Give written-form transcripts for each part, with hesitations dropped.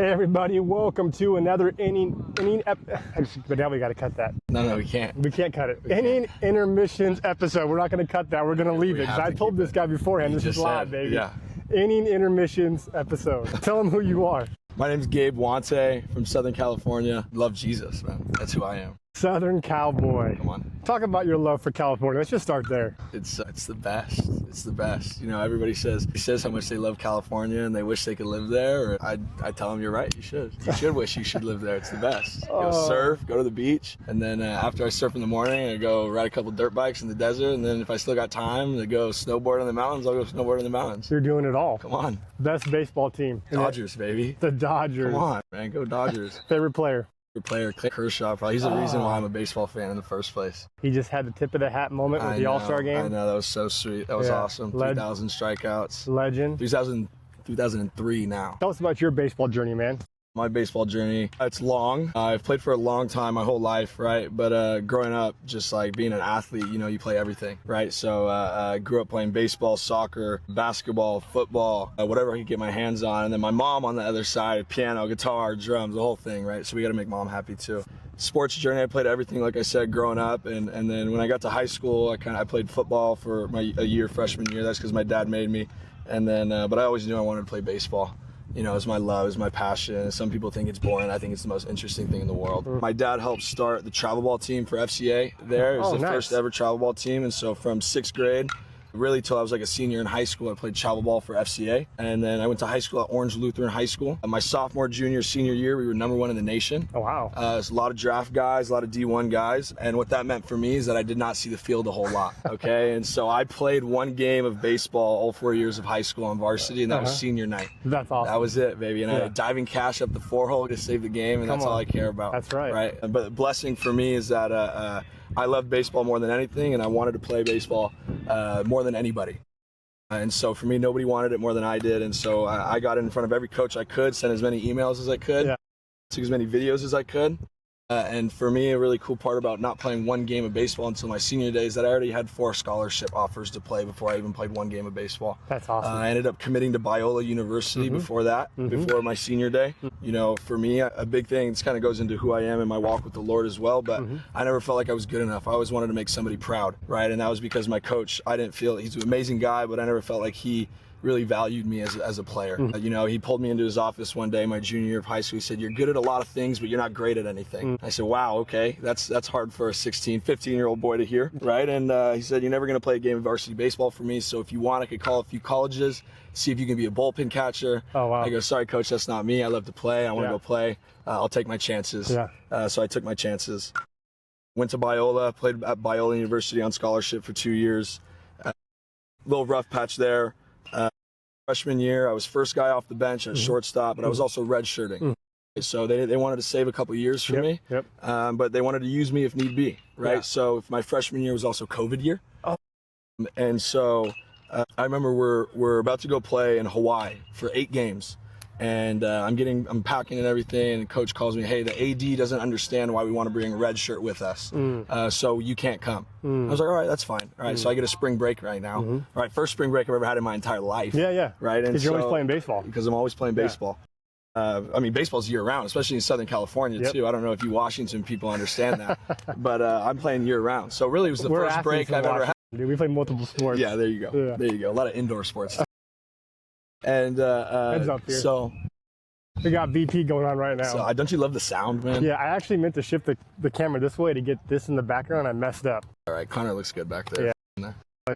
Hey everybody, welcome to another but now we got to cut that. No, we can't. We can't cut it. Intermissions episode. We're not going to cut that. We're going to leave it. Because I told this guy beforehand, this is live, baby. Yeah. Intermissions episode. Tell him who you are. My name's Gabe Huante from Southern California. Love Jesus, man. That's who I am. Southern Cowboy. Come on. Talk about your love for California. Let's just start there. It's the best. It's the best. You know, everybody says how much they love California and they wish they could live there. Or I tell them you're right. You should. You should wish you should live there. It's the best. Go surf, go to the beach, and then after I surf in the morning, I go ride a couple dirt bikes in the desert. And then if I still got time to go snowboard in the mountains, I'll go snowboard in the mountains. You're doing it all. Come on. Best baseball team. Dodgers, baby. The Dodgers. Come on, man. Go Dodgers. Favorite player? Player Kershaw, probably. He's the reason why I'm a baseball fan in the first place. He just had the tip of the hat moment with the All-Star game. I know, that was so sweet. That was awesome. 3,000 strikeouts. Legend. 2003 now. Tell us about your baseball journey, man. My baseball journey, it's long. I've played for a long time, my whole life, right? But growing up, just like being an athlete, you know, you play everything, right? So I grew up playing baseball, soccer, basketball, football, whatever I could get my hands on. And then my mom on the other side, piano, guitar, drums, the whole thing, right? So we got to make mom happy too. Sports journey, I played everything, like I said, growing up. And then when I got to high school, I played football for a year, freshman year. That's because my dad made me. And then, but I always knew I wanted to play baseball. You know, it's my love, it's my passion. Some people think it's boring. I think it's the most interesting thing in the world. My dad helped start the travel ball team for FCA there. It was the first ever travel ball team. And so from 6th grade, really till I was like a senior in high school, I played travel ball for FCA. And then I went to high school at Orange Lutheran High School. My sophomore, junior, senior year, we were #1 in the nation. Oh, wow. It's a lot of draft guys, a lot of D1 guys. And what that meant for me is that I did not see the field a whole lot, okay? And so I played one game of baseball all 4 years of high school on varsity, and that was senior night. That's awesome. That was it, baby. And I had diving cash up the 4-hole to save the game, and that's all I care about. That's right. Right? But the blessing for me is that I love baseball more than anything, and I wanted to play baseball more than anybody. And so for me, nobody wanted it more than I did. And so I got in front of every coach I could, sent as many emails as I could, took as many videos as I could. And for me, a really cool part about not playing one game of baseball until my senior day is that I already had 4 scholarship offers to play before I even played one game of baseball. That's awesome. I ended up committing to Biola University before that, before my senior day. You know, for me, a big thing, this kind of goes into who I am and my walk with the Lord as well, but I never felt like I was good enough. I always wanted to make somebody proud, right? And that was because my coach, I didn't feel, he's an amazing guy, but I never felt like he really valued me as a player. You know, he pulled me into his office one day, my junior year of high school. He said, "You're good at a lot of things, but you're not great at anything." I said, "Wow, okay, that's hard for a 16, 15-year-old boy to hear, right?" And he said, "You're never going to play a game of varsity baseball for me, so if you want, I could call a few colleges, see if you can be a bullpen catcher." Oh, wow. I go, "Sorry, coach, that's not me. I love to play. I want to go play. I'll take my chances." So I took my chances. Went to Biola, played at Biola University on scholarship for 2 years. Little rough patch there. Freshman year, I was first guy off the bench at shortstop, but I was also redshirting. So they wanted to save a couple years for me, but they wanted to use me if need be, right? So if my freshman year was also COVID year. And so I remember we're about to go play in Hawaii for 8 games. And I'm packing and everything, and coach calls me, "Hey, the AD doesn't understand why we want to bring a red shirt with us, so you can't come." I was like, "All right, that's fine." All right, so I get a spring break right now. All right, first spring break I've ever had in my entire life. Right, because you're always playing baseball. Because I'm always playing baseball. I mean, baseball's year-round, especially in Southern California too. I don't know if you Washington people understand that, but I'm playing year-round. So really, it was the first break I've ever had. Dude, we play multiple sports. Yeah, there you go. There you go. A lot of indoor sports. And heads up here. So we got BP going on right now. So don't you love the sound, man? Yeah, I actually meant to shift the camera this way to get this in the background. I messed up. All right, Connor looks good back there.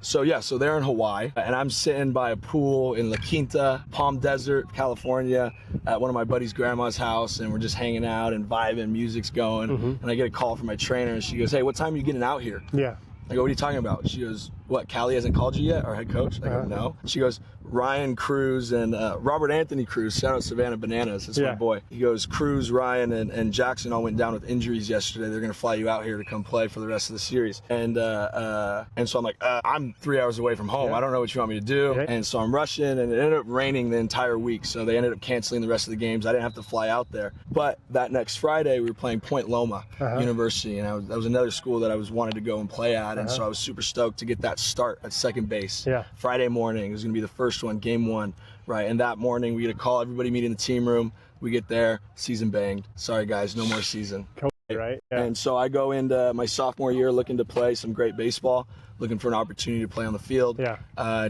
So they're in Hawaii, and I'm sitting by a pool in La Quinta, Palm Desert, California, at one of my buddy's grandma's house, and we're just hanging out and vibing, music's going, and I get a call from my trainer, and she goes, "Hey, what time are you getting out here?" I go, "What are you talking about?" She goes, "What, Callie hasn't called you yet, our head coach?" I go, "No." She goes, "Ryan Cruz and Robert Anthony Cruz, shout out Savannah Bananas, that's my boy." He goes, "Cruz, Ryan, and Jackson all went down with injuries yesterday. They're going to fly you out here to come play for the rest of the series." And so I'm like, I'm 3 hours away from home. I don't know what you want me to do. And so I'm rushing, and it ended up raining the entire week. So they ended up canceling the rest of the games. I didn't have to fly out there. But that next Friday, we were playing Point Loma University, and that was another school that I wanted to go and play at. And so I was super stoked to get that start at second base. Friday morning, it was going to be the first one, game 1, right? And that morning, we get a call, everybody meet in the team room. We get there, season banged. Sorry guys, no more season. Right. Yeah. And so I go into my sophomore year looking to play some great baseball, looking for an opportunity to play on the field. Yeah.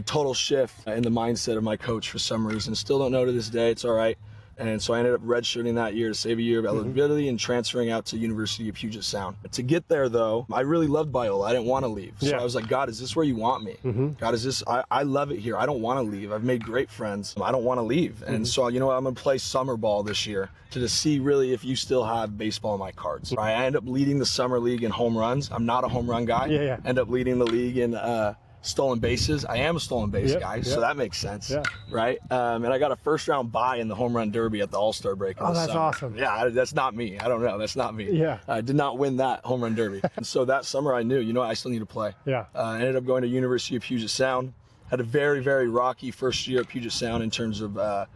Total shift in the mindset of my coach for some reason. Still don't know to this day. It's all right. And so I ended up redshirting that year to save a year of eligibility and transferring out to University of Puget Sound. To get there, though, I really loved Biola. I didn't want to leave. So I was like, God, is this where you want me? God, is this, I love it here. I don't want to leave. I've made great friends. I don't want to leave. And so, you know what, I'm going to play summer ball this year to just see really if you still have baseball in my cards. Right? I end up leading the summer league in home runs. I'm not a home run guy. End up leading the league in stolen bases. I am a stolen base guy, so that makes sense, right? And I got a first round bye in the home run derby at the All-Star break. Oh, that's awesome. Yeah, that's not me. I don't know. That's not me. Yeah. I did not win that home run derby. And so that summer I knew, you know, I still need to play. Yeah. I ended up going to University of Puget Sound. Had a very, very rocky first year at Puget Sound in terms of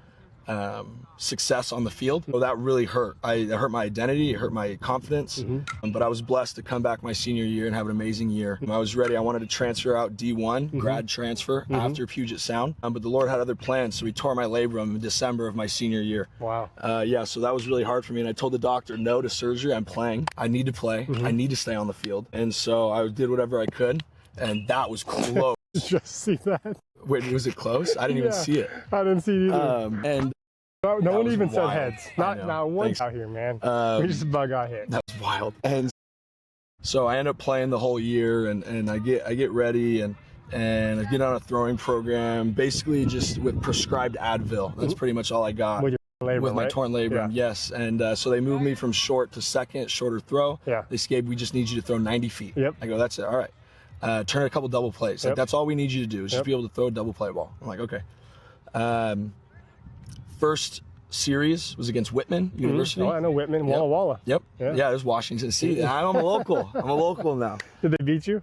success on the field. So that really hurt. It hurt my identity, it hurt my confidence. But I was blessed to come back my senior year and have an amazing year. I was ready. I wanted to transfer out D1, grad transfer after Puget Sound. But the Lord had other plans, so he tore my labrum in December of my senior year. Wow. Yeah, so that was really hard for me. And I told the doctor, no to surgery. I'm playing. I need to play. I need to stay on the field. And so I did whatever I could. And that was close. Just see that. Wait, was it close? I didn't even see it. I didn't see it either. And no one even wild. said heads. Not one out here, man. We just bug out hit. That was wild. And so I end up playing the whole year, and I get ready and I get on a throwing program, basically just with prescribed Advil. That's pretty much all I got. With your labrum, with my torn labrum, yes. And so they moved me from short to second, shorter throw. They said, Gabe, we just need you to throw 90 feet. I go, that's it. All right. Turn a couple double plays. Like, that's all we need you to do is just be able to throw a double play ball. I'm like, okay. First series was against Whitman University. Oh, I know Whitman, Walla Walla. Yeah, there's Washington. See, I'm a local. I'm a local now. Did they beat you?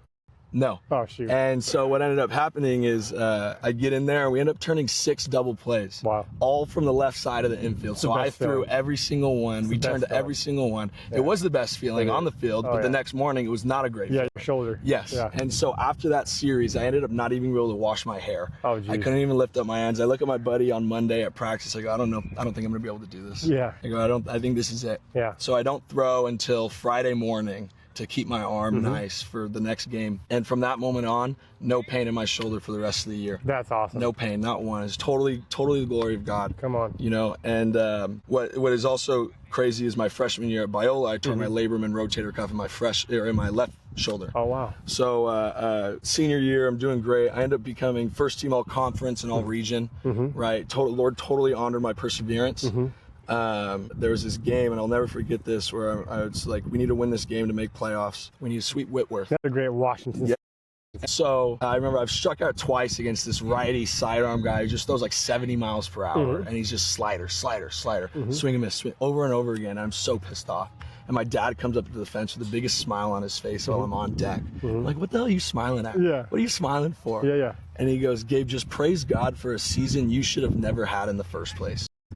No. Oh, shoot. And so what ended up happening is I get in there and we end up turning 6 double plays. Wow. All from the left side of the infield. So I threw every single one. We turned to every single one. It was the best feeling on the field, but the next morning it was not a great feeling. Your shoulder. Yes. And so after that series, I ended up not even being able to wash my hair. Oh, geez. I couldn't even lift up my hands. I look at my buddy on Monday at practice. I go, I don't know. I don't think I'm going to be able to do this. I go, I think this is it. So I don't throw until Friday morning to keep my arm nice for the next game. And from that moment on, no pain in my shoulder for the rest of the year. That's awesome. No pain, not one. It's totally the glory of God. Come on. You know, and what is also crazy is my freshman year at Biola, I tore my labrum and rotator cuff in my left shoulder. Oh, wow. So senior year, I'm doing great. I end up becoming first team all conference and all region, right? Lord totally honored my perseverance. There was this game, and I'll never forget this, where I was like, we need to win this game to make playoffs. We need to sweep Whitworth. That's a great Washington. So I remember I've struck out twice against this righty sidearm guy who just throws like 70 miles per hour, and he's just slider, swing and miss, swing, over and over again. I'm so pissed off. And my dad comes up to the fence with the biggest smile on his face while I'm on deck. I'm like, what the hell are you smiling at? What are you smiling for? And he goes, Gabe, just praise God for a season you should have never had in the first place.